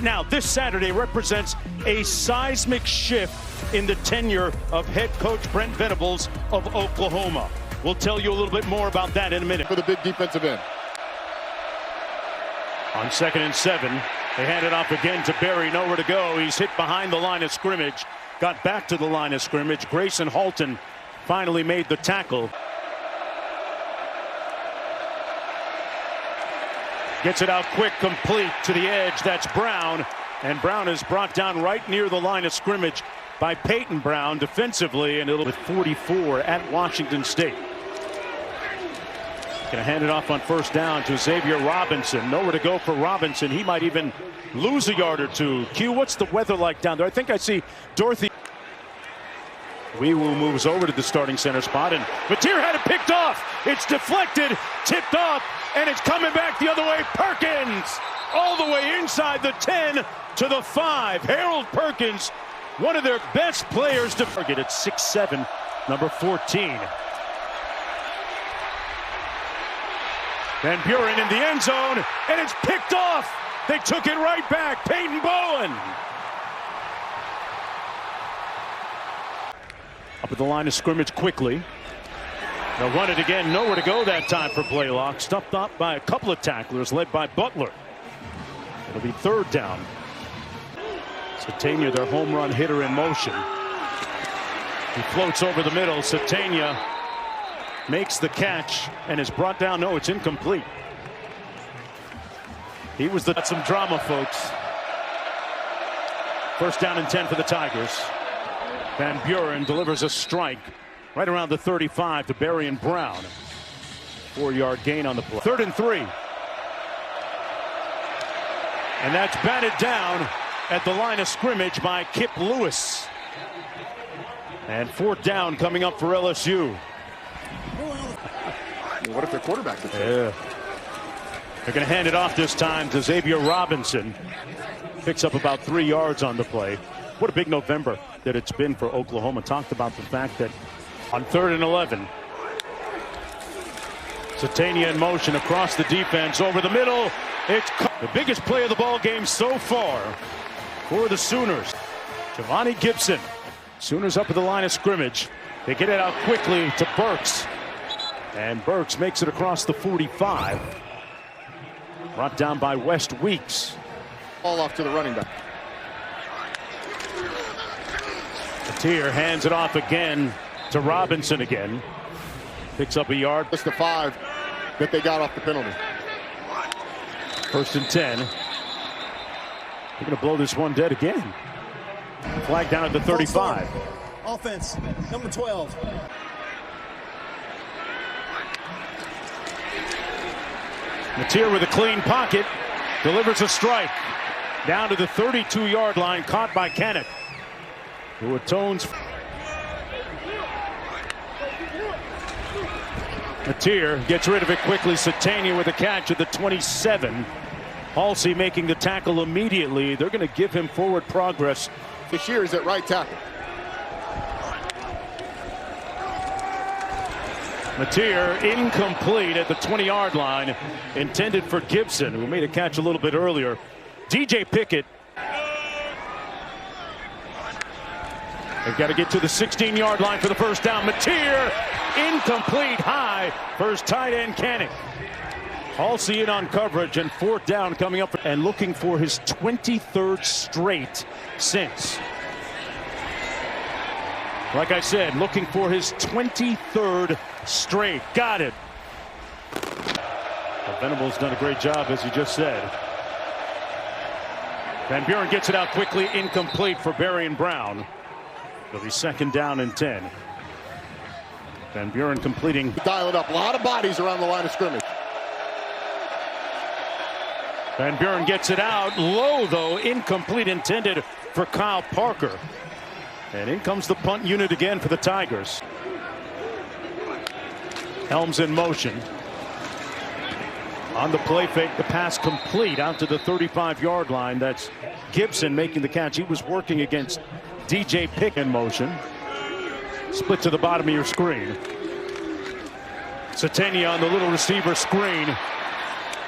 Now, this Saturday represents a seismic shift in the tenure of head coach Brent Venables of Oklahoma. We'll tell you a little bit more about that in a minute. For the big defensive end. On 2nd and 7, they hand it off again to Berry. Nowhere to go. He's hit behind the line of scrimmage. Got back to the line of scrimmage. Grayson Halton finally made the tackle. Gets it out quick, complete to the edge. That's Brown. And Brown is brought down right near the line of scrimmage by Peyton Brown defensively, and it'll with 44 at Washington State. Going to hand it off on 1st down to Xavier Robinson. Nowhere to go for Robinson. He might even lose a yard or two. Q, what's the weather like down there? I think I see Dorothy. Wee-Woo moves over to the starting center spot, and Mateer had it picked off. It's deflected, tipped off, and it's coming back the other way. Perkins all the way inside the 10 to the 5. Harold Perkins, one of their best players to target at 6'7", number 14. Van Buren in the end zone, and it's picked off. They took it right back. Peyton Bowen. Up at the line of scrimmage quickly. They'll run it again. Nowhere to go that time for Blaylock. Stuffed up by a couple of tacklers led by Butler. It'll be 3rd down. Satania, their home run hitter in motion. He floats over the middle. Satania makes the catch and is brought down. No, it's incomplete. He was the some drama, folks. 1st down and 10 for the Tigers. Van Buren delivers a strike right around the 35 to Berry and Brown. 4-yard gain on the play. 3rd and 3. And that's batted down at the line of scrimmage by Kip Lewis. And 4th down coming up for LSU. What if their quarterback is there? Yeah. They're going to hand it off this time to Xavier Robinson. Picks up about 3 yards on the play. What a big November that it's been for Oklahoma. Talked about the fact that on 3rd and 11, Satania in motion across the defense over the middle. It's the biggest play of the ball game so far for the Sooners. Giovanni Gibson. Sooners up at the line of scrimmage. They get it out quickly to Burks. And Burks makes it across the 45. Brought down by West Weeks. Ball off to the running back. Mateer hands it off again to Robinson again. Picks up a yard. Just the 5 that they got off the penalty. 1st and 10. They're going to blow this one dead again. Flag down at the 35. Offense, number 12. Mateer with a clean pocket. Delivers a strike. Down to the 32-yard line. Caught by Kenneth, who atones. Mateer gets rid of it quickly. Satania with a catch at the 27. Halsey making the tackle immediately. They're going to give him forward progress. This year is at right tackle. Mateer incomplete at the 20-yard line. Intended for Gibson, who made a catch a little bit earlier. DJ Pickett. They've got to get to the 16-yard line for the 1st down. Mateer incomplete high. First tight end Cannick. Halsey in on coverage, and 4th down coming up and looking for his 23rd straight since. Like I said, looking for his 23rd straight. Got it. But Venables done a great job, as you just said. Van Buren gets it out quickly, incomplete for Berry and Brown. It'll be 2nd down and 10. Van Buren completing. Dial it up. A lot of bodies around the line of scrimmage. Van Buren gets it out low, though, incomplete, intended for Kyle Parker. And in comes the punt unit again for the Tigers. Helms in motion. On the play fake, the pass complete out to the 35-yard line. That's Gibson making the catch. He was working against DJ Pick in motion. Split to the bottom of your screen. Satania on the little receiver screen.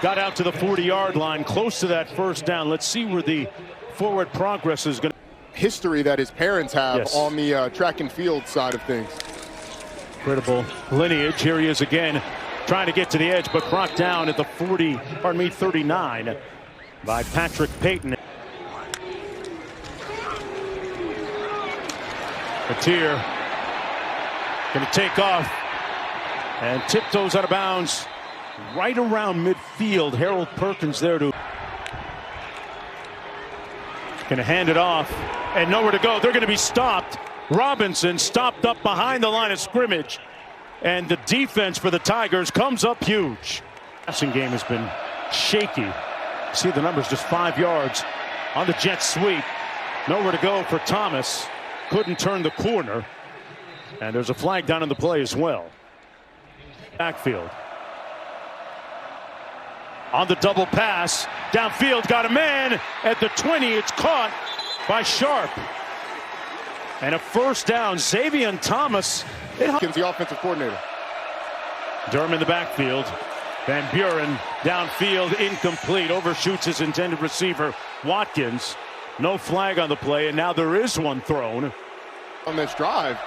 got out to the 40-yard line, close to that first down. Let's see where the forward progress is going to. History that his parents have on the track and field side of things. Incredible lineage. Here he is again, trying to get to the edge, but brought down at the 39 by Patrick Payton. Mateer going to take off and tiptoes out of bounds right around midfield. Harold Perkins there to going to hand it off and nowhere to go. They're going to be stopped. Robinson stopped up behind the line of scrimmage, and the defense for the Tigers comes up huge. Passing game has been shaky. See the numbers, just 5 yards on the jet sweep. Nowhere to go for Thomas. Couldn't turn the corner. And there's a flag down in the play as well. Backfield. On the double pass. Downfield, got a man at the 20. It's caught by Sharp. And a first down. Xavier Thomas. The offensive coordinator. Durham in the backfield. Van Buren downfield, incomplete. Overshoots his intended receiver, Watkins. No flag on the play, and now there is one thrown. On this drive,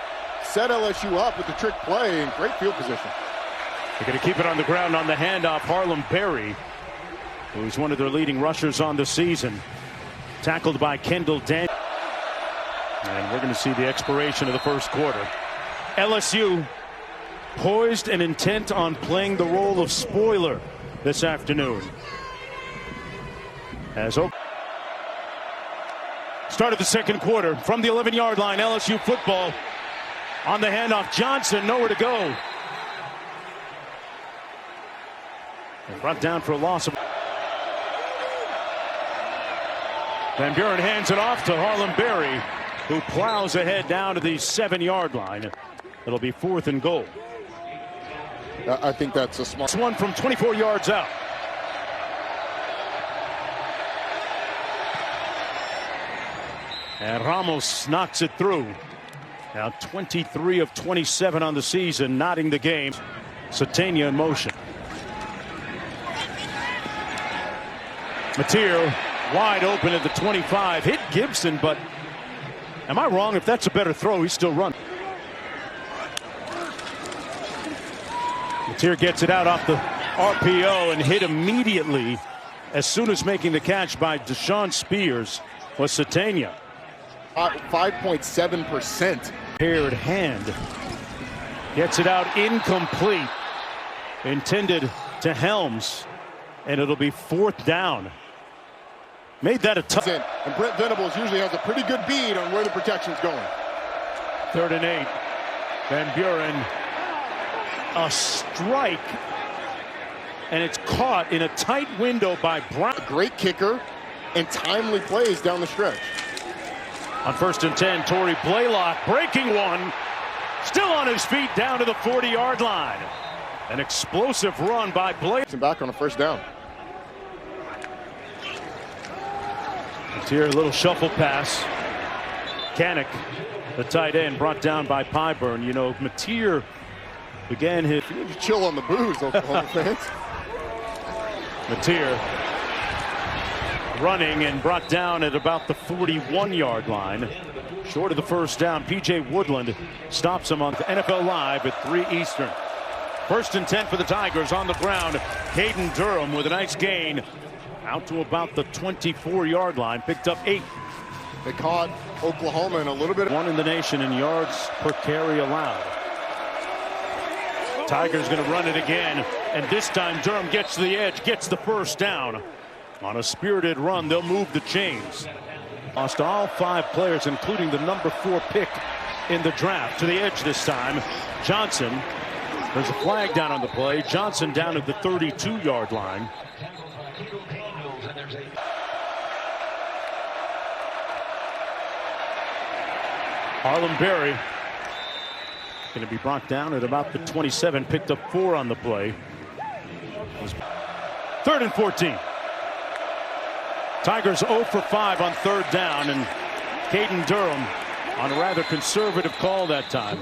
set LSU up with the trick play in great field position. They're going to keep it on the ground on the handoff. Harlem Berry, who's one of their leading rushers on the season. Tackled by Kendall Daniels. And we're going to see the expiration of the first quarter. LSU poised and intent on playing the role of spoiler this afternoon. As started the second quarter from the 11-yard line. LSU football on the handoff. Johnson nowhere to go. And brought down for a loss of. Van Buren hands it off to Harlem Berry, who plows ahead down to the 7-yard line. It'll be 4th and goal. I think that's a smart one from 24 yards out. And Ramos knocks it through. Now 23 of 27 on the season, knotting the game. Satania in motion. Mateer wide open at the 25. Hit Gibson, but am I wrong? If that's a better throw, he's still running. Mateer gets it out off the RPO and hit immediately as soon as making the catch by Deshaun Spears was Satania. 5.7%. Paired hand. Gets it out incomplete. Intended to Helms. And it'll be 4th down. Made that a tough. And Brent Venables usually has a pretty good bead on where the protection's going. 3rd and 8. Van Buren. A strike. And it's caught in a tight window by Brown. A great kicker and timely plays down the stretch. On 1st and 10, Torrey Blaylock breaking one. Still on his feet down to the 40-yard line. An explosive run by Blaylock. And back on a first down. Here, a little shuffle pass. Kanik, the tight end, brought down by Pyburn. You know, Mateer began his. You need to chill on the booze, Oklahoma fans. Mateer running and brought down at about the 41-yard line. Short of the first down. P.J. Woodland stops him on NFL Live at 3 Eastern. 1st and 10 for the Tigers on the ground. Caden Durham with a nice gain. Out to about the 24-yard line. Picked up 8. They caught Oklahoma in a little bit. 1 in the nation in yards per carry allowed. Tigers going to run it again. And this time Durham gets to the edge. Gets the first down. On a spirited run, they'll move the chains. Lost all 5 players, including the number 4 pick in the draft. To the edge this time. Johnson. There's a flag down on the play. Johnson down at the 32-yard line. Harlem Berry going to be brought down at about the 27. Picked up 4 on the play. 3rd and 14. Tigers 0 for 5 on 3rd down, and Caden Durham on a rather conservative call that time.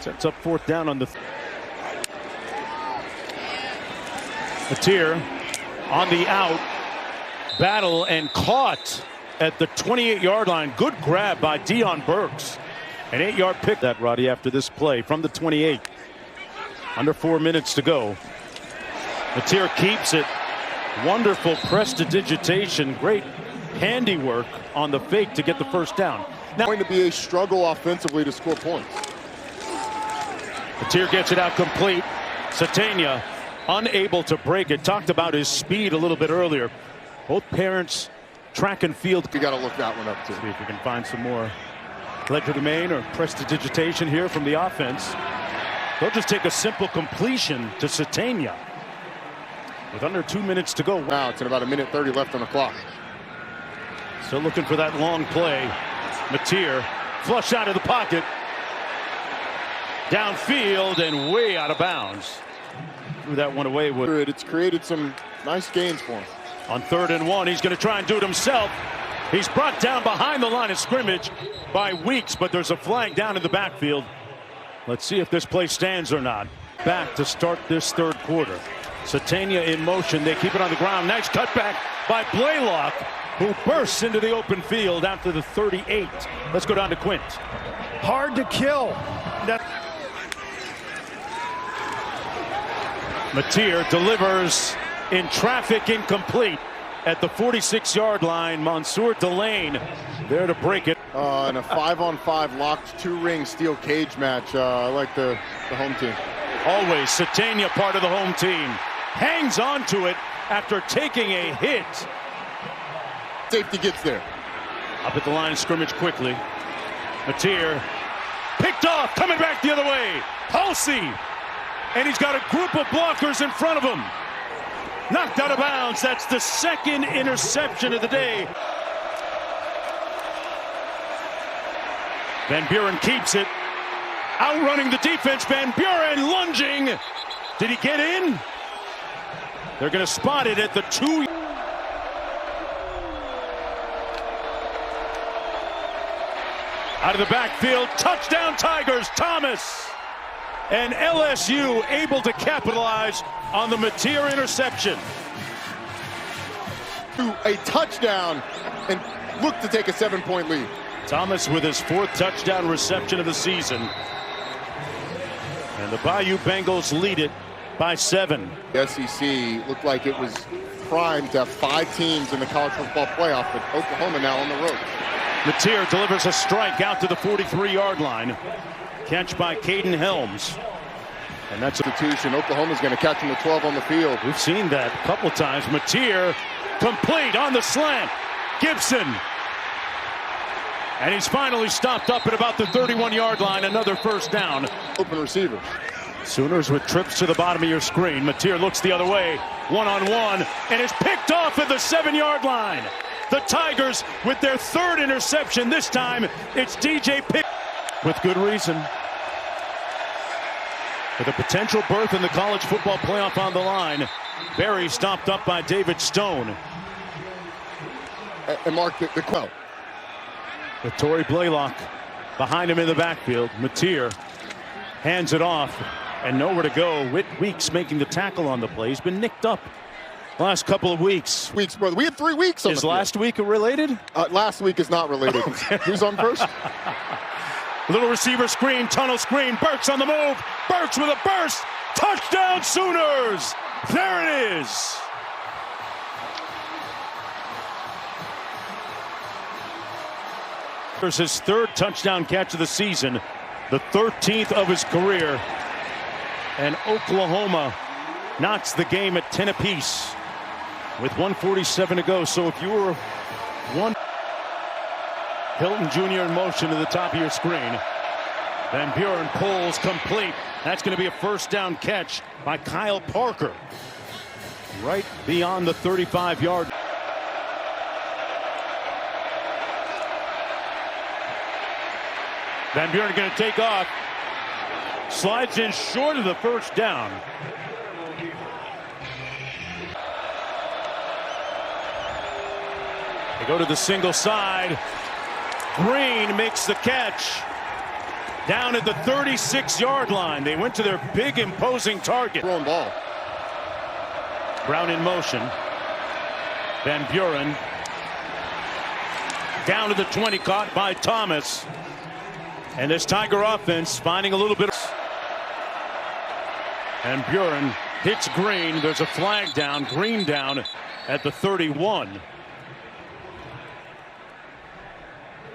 Sets up 4th down on the. Mateer on the out. Battle and caught at the 28-yard line. Good grab by Deion Burks. An 8-yard pick that, Roddy, after this play from the 28. Under 4 minutes to go. Mateer keeps it. Wonderful prestidigitation. Great handiwork on the fake to get the first down. Now going to be a struggle offensively to score points. Mateer gets it out complete. Satania unable to break it. Talked about his speed a little bit earlier. Both parents track and field. You got to look that one up too. See if we can find some more legerdemain or prestidigitation here from the offense. They'll just take a simple completion to Satania with under 2 minutes to go. Wow, it's in about 1:30 left on the clock. Still looking for that long play. Mateer flush out of the pocket. Downfield and way out of bounds. Threw that one away. It's created some nice gains for him. On 3rd and 1, he's going to try and do it himself. He's brought down behind the line of scrimmage by Weeks, but there's a flag down in the backfield. Let's see if this play stands or not. Back to start this third quarter. Satania in motion. They keep it on the ground. Nice cutback by Blaylock, who bursts into the open field after the 38. Let's go down to Quint. Hard to kill. Mateer delivers in traffic, incomplete at the 46-yard line. Mansour Delane there to break it. In a 5-on-5 locked 2-ring steel cage match. I like the home team. Always Satania part of the home team. Hangs on to it after taking a hit. Safety gets there. Up at the line of scrimmage quickly. Mateer picked off, coming back the other way. Halsey. And he's got a group of blockers in front of him. Knocked out of bounds. That's the second interception of the day. Van Buren keeps it. Outrunning the defense. Van Buren lunging. Did he get in? They're going to spot it at the 2. Out of the backfield. Touchdown Tigers. Thomas. And LSU able to capitalize on the Mateer interception. A touchdown and look to take a 7-point lead. Thomas with his 4th touchdown reception of the season. And the Bayou Bengals lead it by 7. The SEC looked like it was primed to have 5 teams in the college football playoff, with Oklahoma now on the road. Mateer delivers a strike out to the 43-yard line. Catch by Caden Helms. And that's a institution. Oklahoma's going to catch him at 12 on the field. We've seen that a couple of times. Mateer complete on the slant. Gibson. And he's finally stopped up at about the 31-yard line. Another first down. Open receivers. Sooners with trips to the bottom of your screen. Mateer looks the other way. One-on-one. And is picked off at the 7-yard line. The Tigers with their 3rd interception. This time it's DJ Pick. With good reason. With a potential berth in the college football playoff on the line. Berry stopped up by David Stone. And Mark, the quote. With Torrey Blaylock behind him in the backfield. Mateer hands it off and nowhere to go. Whit Weeks making the tackle on the play. He's been nicked up last couple of weeks. Brother. We had 3 weeks on Is last week related? Last week is not related. Who's on first? Little receiver screen, tunnel screen. Burks on the move. Burks with a burst. Touchdown Sooners. There it is. There's his 3rd touchdown catch of the season. The 13th of his career. And Oklahoma knocks the game at 10 apiece with 1:47 to go. So if you were one. Hilton Jr. in motion to the top of your screen. Van Buren pulls complete. That's going to be a first down catch by Kyle Parker. Right beyond the 35-yard. Van Buren going to take off. Slides in short of the first down. They go to the single side. Green makes the catch down at the 36-yard line. They went to their big imposing target. Throwing ball. Brown in motion. Van Buren down to the 20, caught by Thomas. And this Tiger offense finding a little bit of... And Buren hits Green. There's a flag down. Green down at the 31.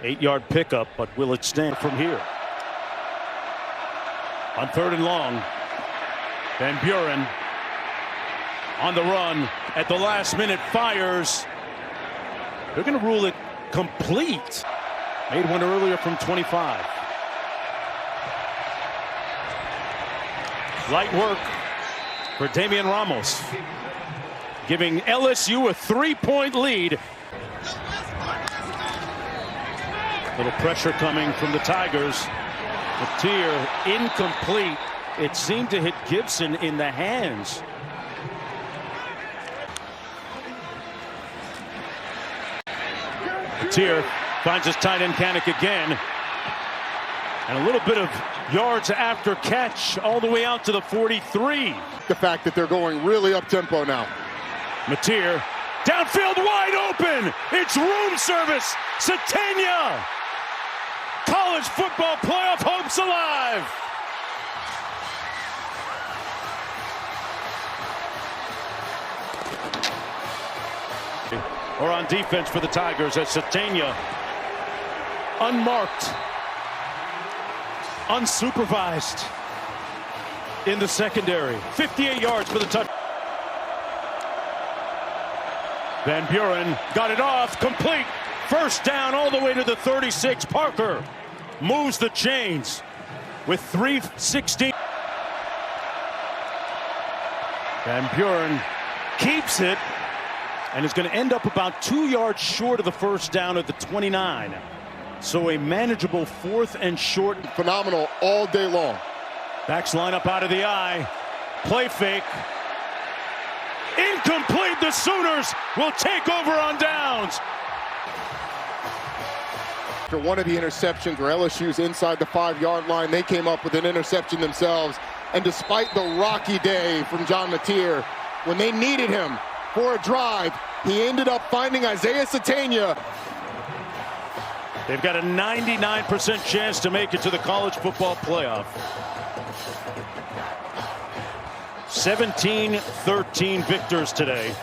8-yard pickup, but will it stand from here? On 3rd and long, Van Buren on the run at the last minute fires. They're going to rule it complete. Made one earlier from 25. Light work for Damian Ramos, giving LSU a 3-point lead. Little pressure coming from the Tigers. Matier incomplete. It seemed to hit Gibson in the hands. Matier finds his tight end Kanak again. And a little bit of yards after catch all the way out to the 43. The fact that they're going really up tempo now. Matier downfield wide open. It's room service. Satania. College football playoff hopes alive. Or on defense for the Tigers as Satania unmarked, unsupervised in the secondary. 58 yards for the touch. Van Buren got it off, complete. First down all the way to the 36. Parker moves the chains with 3:16. Van Buren keeps it and is going to end up about 2 yards short of the first down at the 29. So a manageable 4th and short. Phenomenal all day long. Backs line up out of the eye. Play fake. Incomplete. The Sooners will take over on downs. After one of the interceptions where LSU's inside the 5-yard line, they came up with an interception themselves. And despite the rocky day from John Matier, when they needed him for a drive, he ended up finding Isaiah Satania. They've got a 99% chance to make it to the college football playoff. 17-13 victors today.